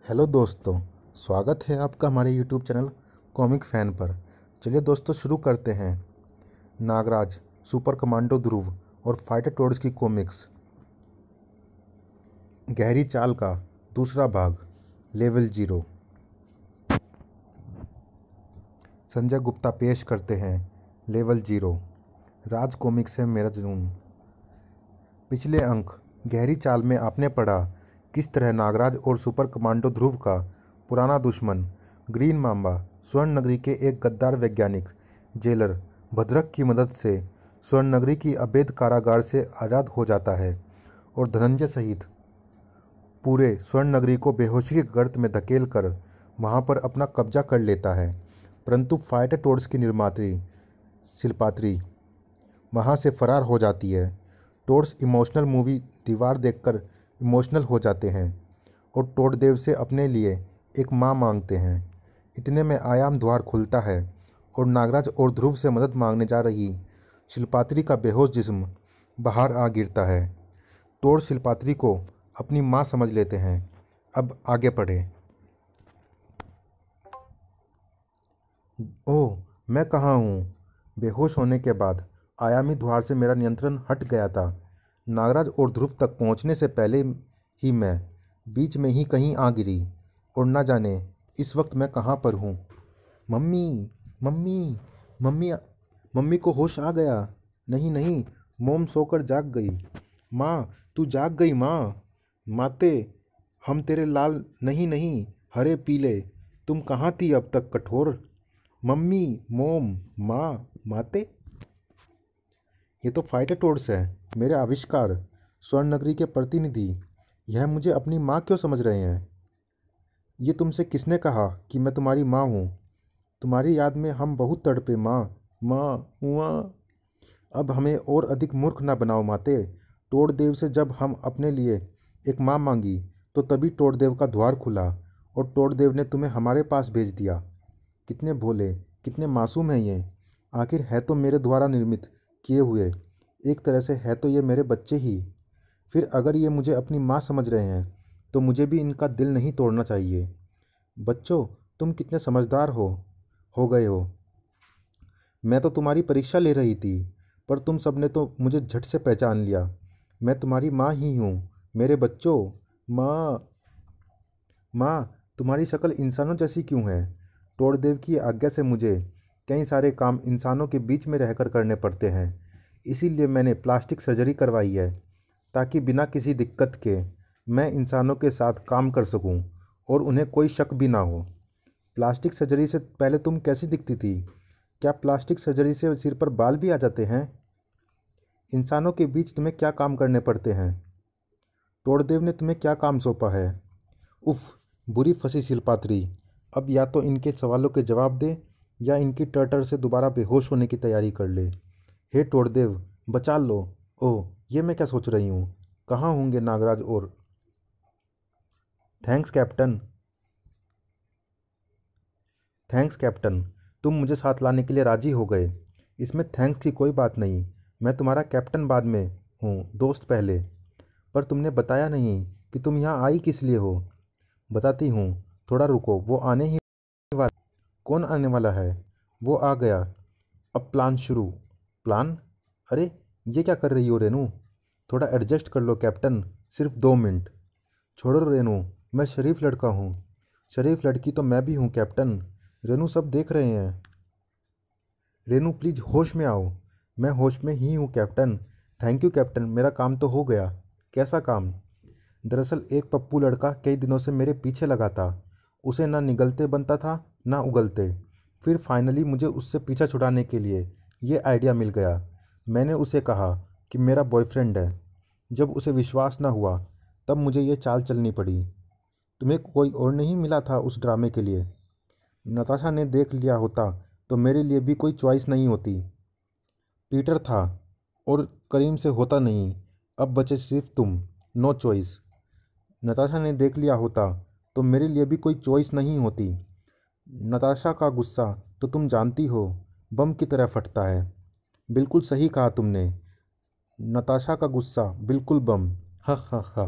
Hello दोस्तों, स्वागत है आपका हमारे यूट्यूब चैनल कॉमिक फ़ैन पर। चलिए दोस्तों शुरू करते हैं नागराज, सुपर कमांडो ध्रुव और फाइटर टोड्स की कॉमिक्स गहरी चाल का दूसरा भाग, लेवल 0। संजय गुप्ता पेश करते हैं लेवल 0। राज कॉमिक्स है मेरा जुनून। पिछले अंक गहरी चाल में आपने पढ़ा किस तरह नागराज और सुपर कमांडो ध्रुव का पुराना दुश्मन ग्रीन मांबा स्वर्ण नगरी के एक गद्दार वैज्ञानिक जेलर भद्रक की मदद से स्वर्ण नगरी की अवैध कारागार से आज़ाद हो जाता है और धनंजय सहित पूरे स्वर्ण नगरी को बेहोशी के गर्त में धकेल कर वहाँ पर अपना कब्जा कर लेता है। परंतु फाइटर टोड्स की निर्मात्री शिल्पात्री वहाँ से फरार हो जाती है। टोड्स इमोशनल मूवी दीवार देखकर इमोशनल हो जाते हैं और टोडदेव से अपने लिए एक माँ मांगते हैं। इतने में आयाम द्वार खुलता है और नागराज और ध्रुव से मदद मांगने जा रही शिल्पात्री का बेहोश जिस्म बाहर आ गिरता है। टोड शिल्पात्री को अपनी माँ समझ लेते हैं। अब आगे पढ़े। ओह, मैं कहाँ हूँ? बेहोश होने के बाद आयामी द्वार से मेरा नियंत्रण हट गया था। नागराज और ध्रुव तक पहुँचने से पहले ही मैं बीच में ही कहीं आ गिरी और न जाने इस वक्त मैं कहाँ पर हूँ। मम्मी, मम्मी, मम्मी, मम्मी को होश आ गया। नहीं नहीं, मोम सोकर जाग गई। माँ, तू जाग गई माँ। माते, हम तेरे लाल नहीं नहीं हरे पीले। तुम कहाँ थी अब तक कठोर? मम्मी, मोम, माँ, माते। ये तो फाइटर टोड्स है, मेरे आविष्कार, स्वर्ण नगरी के प्रतिनिधि। यह मुझे अपनी माँ क्यों समझ रहे हैं? ये तुमसे किसने कहा कि मैं तुम्हारी माँ हूँ? तुम्हारी याद में हम बहुत तड़पे माँ, माँ, माँ। अब हमें और अधिक मूर्ख ना बनाओ माते। टोडदेव से जब हम अपने लिए एक माँ मांगी तो तभी टोडदेव का द्वार खुला और टोडदेव ने तुम्हें हमारे पास भेज दिया। कितने भोले, कितने मासूम हैं ये। आखिर है तो मेरे द्वारा निर्मित किए हुए, एक तरह से है तो ये मेरे बच्चे ही। फिर अगर ये मुझे अपनी माँ समझ रहे हैं तो मुझे भी इनका दिल नहीं तोड़ना चाहिए। बच्चों, तुम कितने समझदार हो गए हो। मैं तो तुम्हारी परीक्षा ले रही थी, पर तुम सब ने तो मुझे झट से पहचान लिया। मैं तुम्हारी माँ ही हूँ मेरे बच्चों। माँ, माँ, तुम्हारी शक्ल इंसानों जैसी क्यों है? टोडदेव की आज्ञा से मुझे कई सारे काम इंसानों के बीच में रहकर करने पड़ते हैं। इसीलिए मैंने प्लास्टिक सर्जरी करवाई है, ताकि बिना किसी दिक्कत के मैं इंसानों के साथ काम कर सकूं और उन्हें कोई शक भी ना हो। प्लास्टिक सर्जरी से पहले तुम कैसी दिखती थी? क्या प्लास्टिक सर्जरी से सिर पर बाल भी आ जाते हैं? इंसानों के बीच तुम्हें क्या काम करने पड़ते हैं? टोडदेव ने तुम्हें क्या काम सौंपा है? उफ, बुरी फंसी शिल्पात्री। अब या तो इनके सवालों के जवाब दे या इनकी टर्टर से दोबारा बेहोश होने की तैयारी कर ले। हे टोडदेव, बचा लो। ओह, ये मैं क्या सोच रही हूँ? कहाँ होंगे नागराज और? Thanks captain. थैंक्स कैप्टन, तुम मुझे साथ लाने के लिए राजी हो गए। इसमें थैंक्स की कोई बात नहीं। मैं तुम्हारा कैप्टन बाद में हूँ, दोस्त पहले। पर तुमने बताया नहीं कि तुम यहाँ आई किस लिए हो। बताती हूँ, थोड़ा रुको, वो आने ही वाला। कौन आने वाला है? वो आ गया। अब प्लान शुरू। प्लान? अरे, ये क्या कर रही हो रेनू? थोड़ा एडजस्ट कर लो कैप्टन, सिर्फ 2 मिनट। छोड़ो रेनू, मैं शरीफ लड़का हूँ। शरीफ लड़की तो मैं भी हूँ कैप्टन। रेनू, सब देख रहे हैं। रेनू प्लीज़ होश में आओ। मैं होश में ही हूँ कैप्टन। थैंक यू कैप्टन, मेरा काम तो हो गया। कैसा काम? दरअसल एक पप्पू लड़का कई दिनों से मेरे पीछे लगा था। उसे ना निगलते बनता था ना उगलते। फिर फाइनली मुझे उससे पीछा छुड़ाने के लिए ये आइडिया मिल गया। मैंने उसे कहा कि मेरा बॉयफ्रेंड है। जब उसे विश्वास ना हुआ तब मुझे ये चाल चलनी पड़ी। तुम्हें कोई और नहीं मिला था उस ड्रामे के लिए? नताशा ने देख लिया होता तो मेरे लिए भी कोई चॉइस नहीं होती। पीटर था और करीम से होता नहीं। अब बचे सिर्फ तुम। No choice. नताशा ने देख लिया होता तो मेरे लिए भी कोई चॉइस नहीं होती। नताशा का गुस्सा तो तुम जानती हो, बम की तरह फटता है। बिल्कुल सही कहा तुमने। नताशा का गुस्सा बिल्कुल बम। हा हा हा।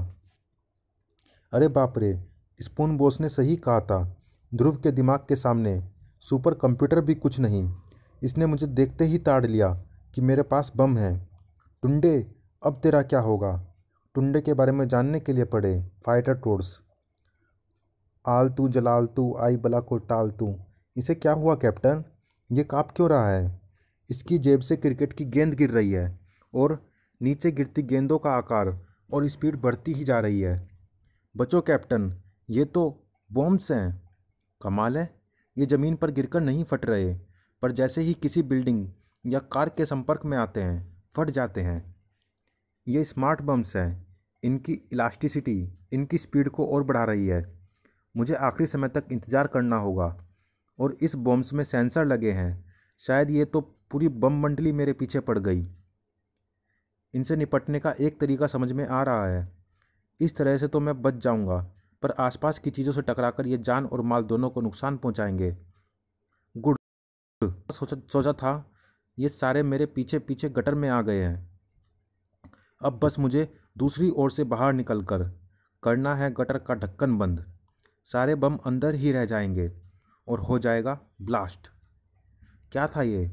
अरे बाप रे, स्पून बॉस ने सही कहा था। ध्रुव के दिमाग के सामने सुपर कंप्यूटर भी कुछ नहीं। इसने मुझे देखते ही ताड़ लिया कि मेरे पास बम है। टुंडे, अब तेरा क्या होगा? टुंडे के बारे में जानने के लिए पढ़े फाइटर टूर्स। आलतू जलालतू आई बला को टालतू। इसे क्या हुआ कैप्टन? ये काँप क्यों रहा है? इसकी जेब से क्रिकेट की गेंद गिर रही है और नीचे गिरती गेंदों का आकार और स्पीड बढ़ती ही जा रही है। बचो कैप्टन, ये तो बॉम्ब्स हैं। कमाल है, ये ज़मीन पर गिरकर नहीं फट रहे, पर जैसे ही किसी बिल्डिंग या कार के संपर्क में आते हैं फट जाते हैं। ये स्मार्ट बम्स हैं। इनकी इलास्टिसिटी इनकी स्पीड को और बढ़ा रही है। मुझे आखिरी समय तक इंतज़ार करना होगा। और इस बॉम्ब्स में सेंसर लगे हैं। शायद ये तो पूरी बम मंडली मेरे पीछे पड़ गई। इनसे निपटने का एक तरीका समझ में आ रहा है। इस तरह से तो मैं बच जाऊंगा, पर आसपास की चीज़ों से टकराकर ये जान और माल दोनों को नुकसान पहुंचाएंगे। गुड। सोचा था ये सारे मेरे पीछे पीछे गटर में आ गए हैं। अब बस मुझे दूसरी ओर से बाहर निकलकर करना है गटर का ढक्कन बंद। सारे बम अंदर ही रह जाएंगे और हो जाएगा ब्लास्ट। क्या था ये?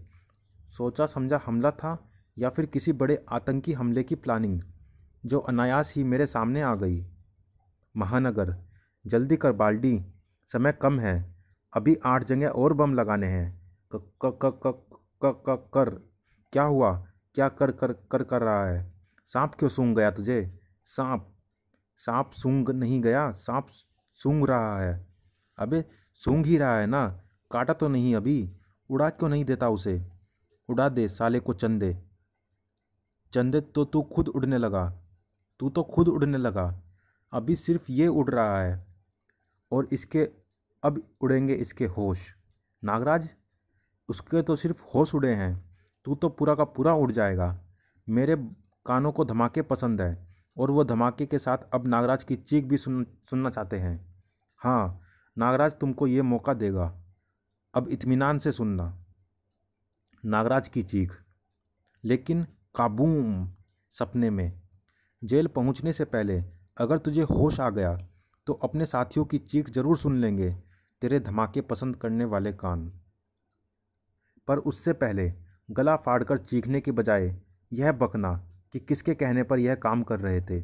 सोचा समझा हमला था या फिर किसी बड़े आतंकी हमले की प्लानिंग जो अनायास ही मेरे सामने आ गई? महानगर, जल्दी कर बाल्डी, समय कम है। अभी 8 जगह और बम लगाने हैं। क क क क क क कर। क्या हुआ? क्या कर कर कर कर रहा है? सांप क्यों सूंघ गया तुझे? सांप? सांप सूंघ नहीं गया, सांप सूंघ रहा है। अबे सूंघ ही रहा है ना, काटा तो नहीं अभी। उड़ा क्यों नहीं देता उसे? उड़ा दे साले को चंदे। चंदे तो तू खुद उड़ने लगा। तू तो खुद उड़ने लगा। अभी सिर्फ ये उड़ रहा है और इसके अब उड़ेंगे इसके होश। नागराज, उसके तो सिर्फ होश उड़े हैं, तू तो पूरा का पूरा उड़ जाएगा। मेरे कानों को धमाके पसंद है और वो धमाके के साथ अब नागराज की चीख भी सुनना चाहते हैं। हाँ, नागराज तुमको ये मौका देगा। अब इत्मीनान से सुनना। नागराज की चीख। लेकिन काबूम! सपने में। जेल पहुंचने से पहले अगर तुझे होश आ गया तो अपने साथियों की चीख जरूर सुन लेंगे तेरे धमाके पसंद करने वाले कान। पर उससे पहले गला फाड़कर चीखने के बजाय यह बकना कि किसके कहने पर यह काम कर रहे थे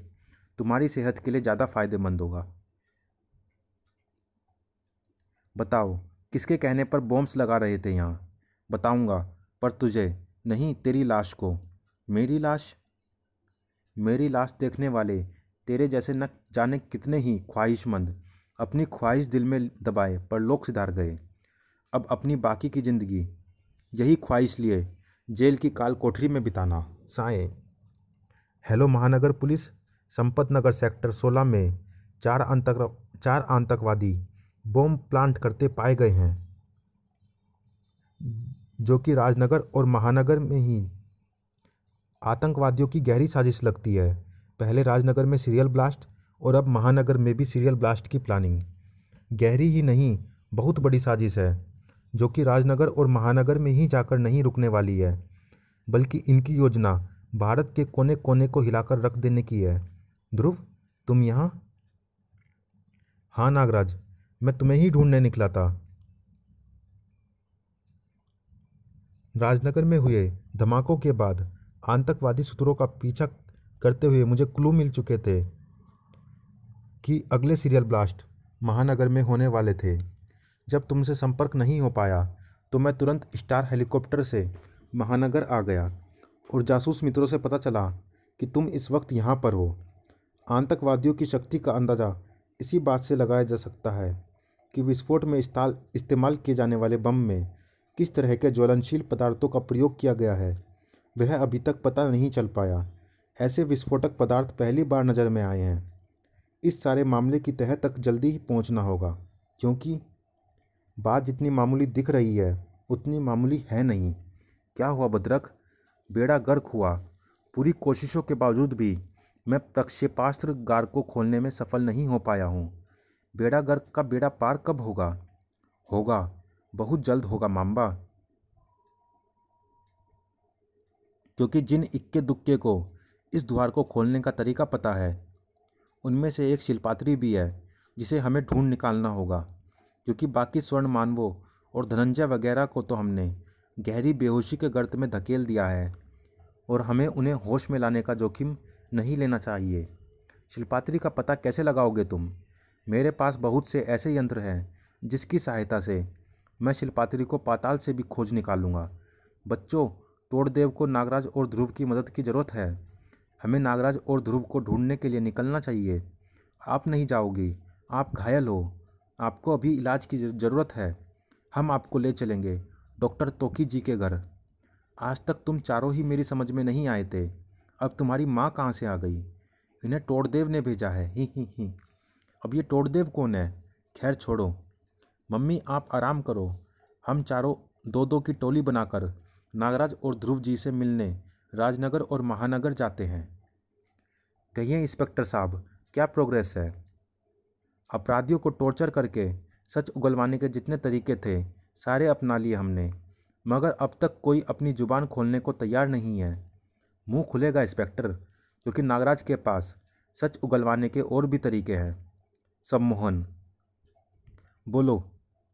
तुम्हारी सेहत के लिए ज़्यादा फायदेमंद होगा। बताओ, किसके कहने पर बॉम्ब्स लगा रहे थे यहाँ? बताऊंगा, पर तुझे नहीं, तेरी लाश को। मेरी लाश? मेरी लाश देखने वाले तेरे जैसे न जाने कितने ही ख्वाहिशमंद अपनी ख्वाहिश दिल में दबाए परलोक सिधार गए। अब अपनी बाकी की ज़िंदगी यही ख्वाहिश लिए जेल की काल कोठरी में बिताना। साए। हेलो महानगर पुलिस, संपत नगर सेक्टर 16 में चार आतंकवादी बॉम्ब प्लांट करते पाए गए हैं, जो कि राजनगर और महानगर में ही आतंकवादियों की गहरी साजिश लगती है। पहले राजनगर में सीरियल ब्लास्ट और अब महानगर में भी सीरियल ब्लास्ट की प्लानिंग। गहरी ही नहीं, बहुत बड़ी साजिश है, जो कि राजनगर और महानगर में ही जाकर नहीं रुकने वाली है, बल्कि इनकी योजना भारत के कोने कोने को हिलाकर रख देने की है। ध्रुव, तुम यहाँ? हाँ नागराज, मैं तुम्हें ही ढूंढने निकला था। राजनगर में हुए धमाकों के बाद आतंकवादी सूत्रों का पीछा करते हुए मुझे क्लू मिल चुके थे कि अगले सीरियल ब्लास्ट महानगर में होने वाले थे। जब तुमसे संपर्क नहीं हो पाया तो मैं तुरंत स्टार हेलीकॉप्टर से महानगर आ गया और जासूस मित्रों से पता चला कि तुम इस वक्त यहाँ पर हो। आतंकवादियों की शक्ति का अंदाज़ा इसी बात से लगाया जा सकता है कि विस्फोट में इस्तेमाल किए जाने वाले बम में किस तरह के ज्वलनशील पदार्थों का प्रयोग किया गया है वह अभी तक पता नहीं चल पाया। ऐसे विस्फोटक पदार्थ पहली बार नज़र में आए हैं। इस सारे मामले की तह तक जल्दी ही पहुंचना होगा, क्योंकि बात जितनी मामूली दिख रही है उतनी मामूली है नहीं। क्या हुआ भद्रक? बेड़ा गर्क हुआ। पूरी कोशिशों के बावजूद भी मैं प्रक्षेपास्त्र गार को खोलने में सफल नहीं हो पाया हूँ। बेड़ा गर्क का बेड़ा पार कब होगा? होगा, बहुत जल्द होगा माम्बा। क्योंकि जिन इक्के दुक्के को इस द्वार को खोलने का तरीका पता है उनमें से एक शिल्पात्री भी है जिसे हमें ढूंढ निकालना होगा, क्योंकि बाकी स्वर्ण मानवों और धनंजय वगैरह को तो हमने गहरी बेहोशी के गर्त में धकेल दिया है और हमें उन्हें होश में लाने का जोखिम नहीं लेना चाहिए। शिल्पात्री का पता कैसे लगाओगे तुम? मेरे पास बहुत से ऐसे यंत्र हैं जिसकी सहायता से मैं शिल्पात्री को पाताल से भी खोज निकालूंगा। बच्चों, तोड़देव को नागराज और ध्रुव की मदद की ज़रूरत है। हमें नागराज और ध्रुव को ढूंढने के लिए निकलना चाहिए। आप नहीं जाओगी, आप घायल हो, आपको अभी इलाज की ज़रूरत है। हम आपको ले चलेंगे डॉक्टर तोकी जी के घर। आज तक तुम चारों ही मेरी समझ में नहीं आए थे, अब तुम्हारी माँ कहाँ से आ गई? इन्हें टोड़देव ने भेजा है, ही। अब ये टोड़देव कौन है? खैर छोड़ो। मम्मी आप आराम करो, हम चारों दो दो की टोली बनाकर नागराज और ध्रुव जी से मिलने राजनगर और महानगर जाते हैं। कहिए इंस्पेक्टर साहब, क्या प्रोग्रेस है? अपराधियों को टॉर्चर करके सच उगलवाने के जितने तरीके थे सारे अपना लिए हमने, मगर अब तक कोई अपनी जुबान खोलने को तैयार नहीं है। मुंह खुलेगा इंस्पेक्टर, क्योंकि नागराज के पास सच उगलवाने के और भी तरीके हैं। सम्मोहन, बोलो,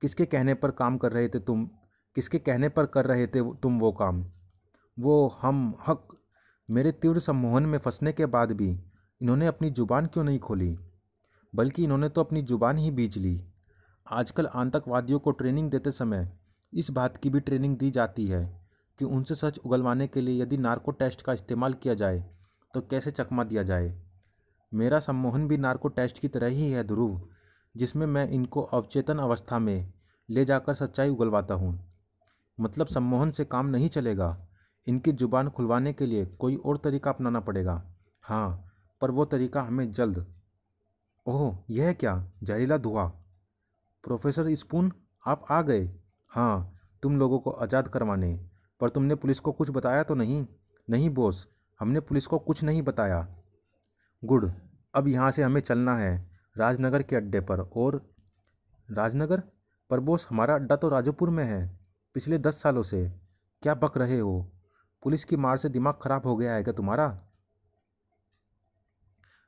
किसके कहने पर काम कर रहे थे तुम? किसके कहने पर कर रहे थे तुम वो काम? वो हम हक। मेरे तीव्र सम्मोहन में फंसने के बाद भी इन्होंने अपनी जुबान क्यों नहीं खोली? बल्कि इन्होंने तो अपनी जुबान ही बींच ली। आजकल आतंकवादियों को ट्रेनिंग देते समय इस बात की भी ट्रेनिंग दी जाती है कि उनसे सच उगलवाने के लिए यदि नार्को टेस्ट का इस्तेमाल किया जाए तो कैसे चकमा दिया जाए। मेरा सम्मोहन भी नार्को टेस्ट की तरह ही है ध्रुव, जिसमें मैं इनको अवचेतन अवस्था में ले जाकर सच्चाई उगलवाता हूँ। मतलब सम्मोहन से काम नहीं चलेगा, इनकी जुबान खुलवाने के लिए कोई और तरीका अपनाना पड़ेगा। हाँ, पर वो तरीका हमें जल्द। ओह, यह क्या? जहरीला धुआं। प्रोफेसर स्पून, आप आ गए? हाँ, तुम लोगों को आज़ाद करवाने। पर तुमने पुलिस को कुछ बताया तो नहीं? नहीं बॉस, हमने पुलिस को कुछ नहीं बताया। गुड, अब यहाँ से हमें चलना है राजनगर के अड्डे पर। और राजनगर पर बॉस, हमारा अड्डा तो राजोपुर में है पिछले 10 सालों से। क्या बक रहे हो? पुलिस की मार से दिमाग खराब हो गया है क्या तुम्हारा?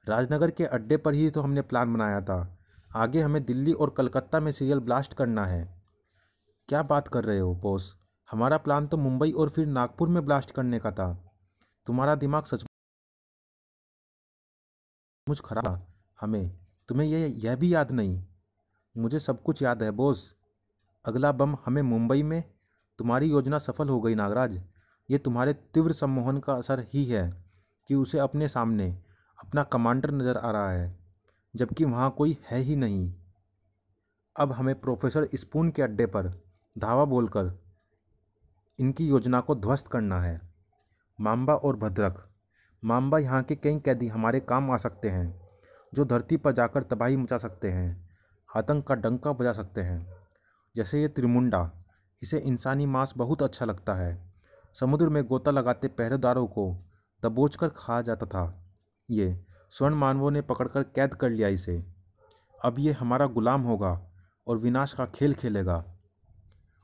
राजनगर के अड्डे पर ही तो हमने प्लान बनाया था। आगे हमें दिल्ली और कलकत्ता में सीरियल ब्लास्ट करना है। क्या बात कर रहे हो बॉस? हमारा प्लान तो मुंबई और फिर नागपुर में ब्लास्ट करने का था। तुम्हारा दिमाग सचमुच खराब। हमें तुम्हें यह भी याद नहीं? मुझे सब कुछ याद है बॉस। अगला बम हमें मुंबई में। तुम्हारी योजना सफल हो गई नागराज। ये तुम्हारे तीव्र सम्मोहन का असर ही है कि उसे अपने सामने अपना कमांडर नज़र आ रहा है, जबकि वहाँ कोई है ही नहीं। अब हमें प्रोफेसर स्पून के अड्डे पर धावा बोलकर इनकी योजना को ध्वस्त करना है। मांबा और भद्रक। मांबा, यहाँ के कई कैदी हमारे काम आ सकते हैं, जो धरती पर जाकर तबाही मचा सकते हैं, आतंक का डंका बजा सकते हैं। जैसे ये त्रिमुंडा, इसे इंसानी मांस बहुत अच्छा लगता है। समुद्र में गोता लगाते पहरेदारों को दबोच कर खा जाता था। ये स्वर्ण मानवों ने पकड़कर कैद कर लिया इसे। अब ये हमारा गुलाम होगा और विनाश का खेल खेलेगा।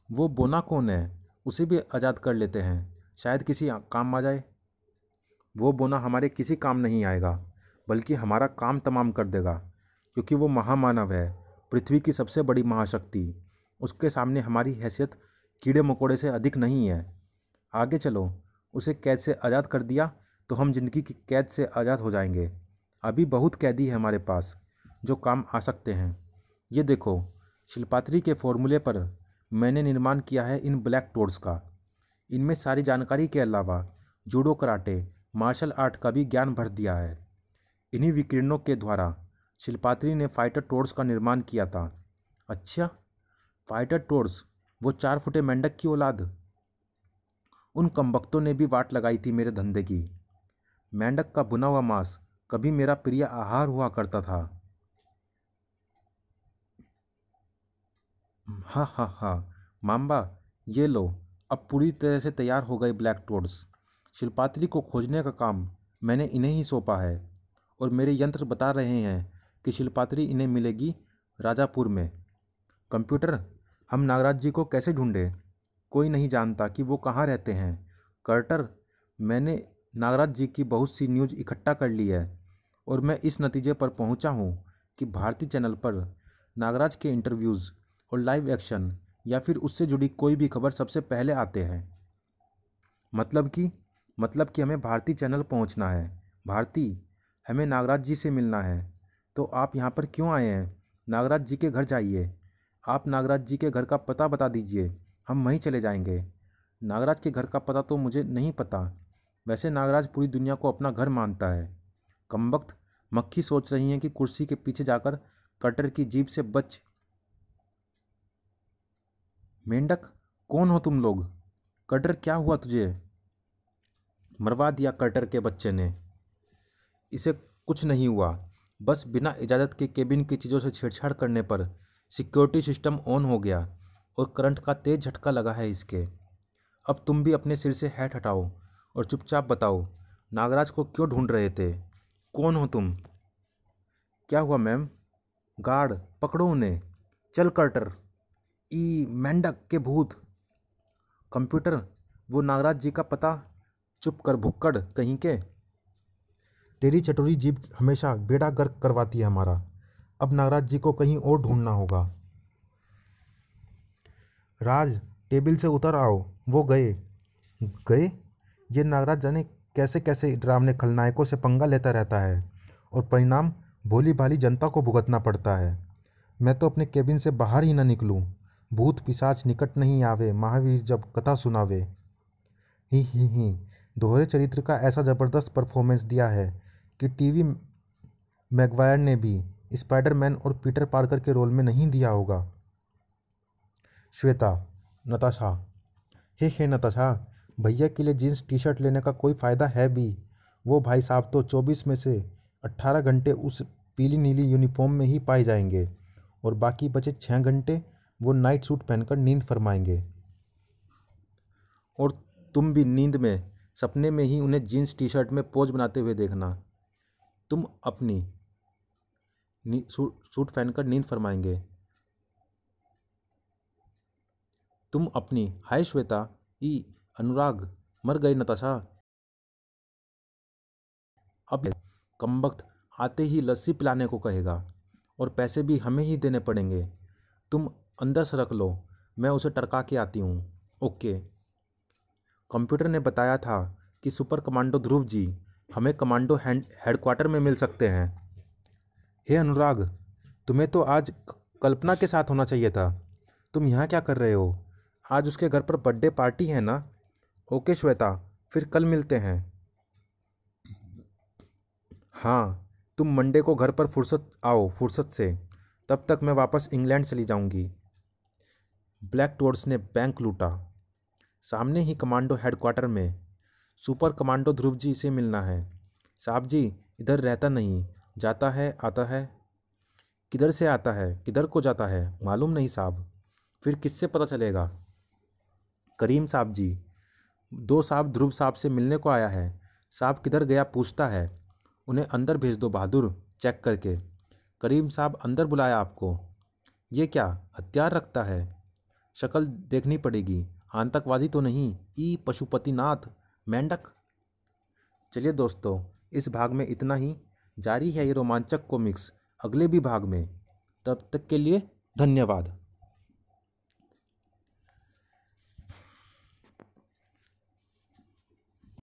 वो बोना कौन है? उसे भी आज़ाद कर लेते हैं, शायद किसी काम आ जाए। वो बोना हमारे किसी काम नहीं आएगा, बल्कि हमारा काम तमाम कर देगा, क्योंकि वो महामानव है, पृथ्वी की सबसे बड़ी महाशक्ति। उसके सामने हमारी हैसियत कीड़े मकोड़े से अधिक नहीं है। आगे चलो, उसे कैद से आज़ाद कर दिया तो हम जिंदगी की कैद से आज़ाद हो जाएंगे। अभी बहुत कैदी है हमारे पास जो काम आ सकते हैं। ये देखो, शिल्पात्री के फॉर्मूले पर मैंने निर्माण किया है इन ब्लैक टोड्स का। इनमें सारी जानकारी के अलावा जूडो, कराटे, मार्शल आर्ट का भी ज्ञान भर दिया है। इन्हीं विकिरणों के द्वारा शिल्पात्री ने फाइटर टोड्स का निर्माण किया था। अच्छा, फाइटर टोड्स, वो 4 फुटे मेंढक की औलाद? उन कमबख्तों ने भी वाट लगाई थी मेरे धंधे की। मेंढक का भुना हुआ मांस कभी मेरा प्रिय आहार हुआ करता था। हाँ हाँ हाँ, मांबा, ये लो, अब पूरी तरह से तैयार हो गए ब्लैक टोड्स। शिल्पात्री को खोजने का काम मैंने इन्हें ही सौंपा है, और मेरे यंत्र बता रहे हैं कि शिल्पात्री इन्हें मिलेगी राजापुर में। कंप्यूटर, हम नागराज जी को कैसे ढूंढें? कोई नहीं जानता कि वो कहाँ रहते हैं। कर्टर, मैंने नागराज जी की बहुत सी न्यूज़ इकट्ठा कर ली है और मैं इस नतीजे पर पहुंचा हूं कि भारती चैनल पर नागराज के इंटरव्यूज़ और लाइव एक्शन या फिर उससे जुड़ी कोई भी खबर सबसे पहले आते हैं। मतलब कि हमें भारती चैनल पहुंचना है। भारती, हमें नागराज जी से मिलना है। तो आप यहाँ पर क्यों आए हैं? नागराज जी के घर जाइए। आप नागराज जी के घर का पता बता दीजिए, हम वहीं चले जाएंगे। नागराज के घर का पता तो मुझे नहीं पता। वैसे नागराज पूरी दुनिया को अपना घर मानता है। कमबख्त मक्खी सोच रही हैं कि कुर्सी के पीछे जाकर कटर की जीभ से बच। मेंढक, कौन हो तुम लोग? कटर, क्या हुआ तुझे? मरवा दिया कटर के बच्चे ने। इसे कुछ नहीं हुआ, बस बिना इजाज़त के केबिन की चीज़ों से छेड़छाड़ करने पर सिक्योरिटी सिस्टम ऑन हो गया और करंट का तेज झटका लगा है इसके। अब तुम भी अपने सिर से हैट हटाओ और चुपचाप बताओ, नागराज को क्यों ढूंढ रहे थे? कौन हो तुम? क्या हुआ मैम? गार्ड, पकड़ो उन्हें। चल कर्टर। ई मेंढक के भूत। कंप्यूटर, वो नागराज जी का पता। चुप कर भुक्कड़ कहीं के। तेरी चटोरी जीभ हमेशा बेड़ा गर्क करवाती है हमारा। अब नागराज जी को कहीं और ढूंढना होगा। राज, टेबल से उतर आओ। वो गए। गए? ये नागराज जाने कैसे कैसे डरावने खलनायकों से पंगा लेता रहता है और परिणाम भोली भाली जनता को भुगतना पड़ता है। मैं तो अपने केबिन से बाहर ही ना निकलूं। भूत पिशाच निकट नहीं आवे, महावीर जब कथा सुनावे। ही। दोहरे चरित्र का ऐसा ज़बरदस्त परफॉर्मेंस दिया है कि टीवी मैगवायर ने भी स्पाइडरमैन और पीटर पार्कर के रोल में नहीं दिया होगा। श्वेता, नताशा। हे नताशा, भैया के लिए जीन्स टी शर्ट लेने का कोई फ़ायदा है भी? वो भाई साहब तो 24 में से 18 घंटे उस पीली नीली यूनिफॉर्म में ही पाए जाएंगे और बाकी बचे 6 घंटे वो नाइट सूट पहनकर नींद फरमाएंगे। और तुम भी नींद में, सपने में ही उन्हें जीन्स टी शर्ट में पोज बनाते हुए देखना। तुम अपनी सूट पहनकर नींद फरमाएंगे। तुम अपनी। हाय श्वेता, ई अनुराग, मर गए नताशा। अब कमबख्त आते ही लस्सी पिलाने को कहेगा और पैसे भी हमें ही देने पड़ेंगे। तुम अंदर से रख लो, मैं उसे टरका के आती हूँ। ओके। कंप्यूटर ने बताया था कि सुपर कमांडो ध्रुव जी हमें कमांडो हेडक्वार्टर में मिल सकते हैं। हे अनुराग, तुम्हें तो आज कल्पना के साथ होना चाहिए था। तुम यहाँ क्या कर रहे हो? आज उसके घर पर बर्थडे पार्टी है ना? ओके श्वेता, फिर कल मिलते हैं। हाँ, तुम मंडे को घर पर फुर्सत से। तब तक मैं वापस इंग्लैंड चली जाऊंगी। ब्लैक टॉर्च ने बैंक लूटा। सामने ही कमांडो हेडक्वार्टर में सुपर कमांडो ध्रुव जी से मिलना है। साहब जी, इधर रहता नहीं, जाता है आता है। किधर से आता है, किधर को जाता है, मालूम नहीं साहब। फिर किससे पता चलेगा? करीम साहब जी, दो साहब ध्रुव साहब से मिलने को आया है। साहब किधर गया पूछता है। उन्हें अंदर भेज दो बहादुर, चेक करके। करीम साहब अंदर बुलाया आपको। ये क्या हथियार रखता है? शक्ल देखनी पड़ेगी, आतंकवादी तो नहीं। ई पशुपतिनाथ, मेंढक। चलिए दोस्तों, इस भाग में इतना ही। जारी है ये रोमांचक कॉमिक्स अगले भी भाग में। तब तक के लिए धन्यवाद।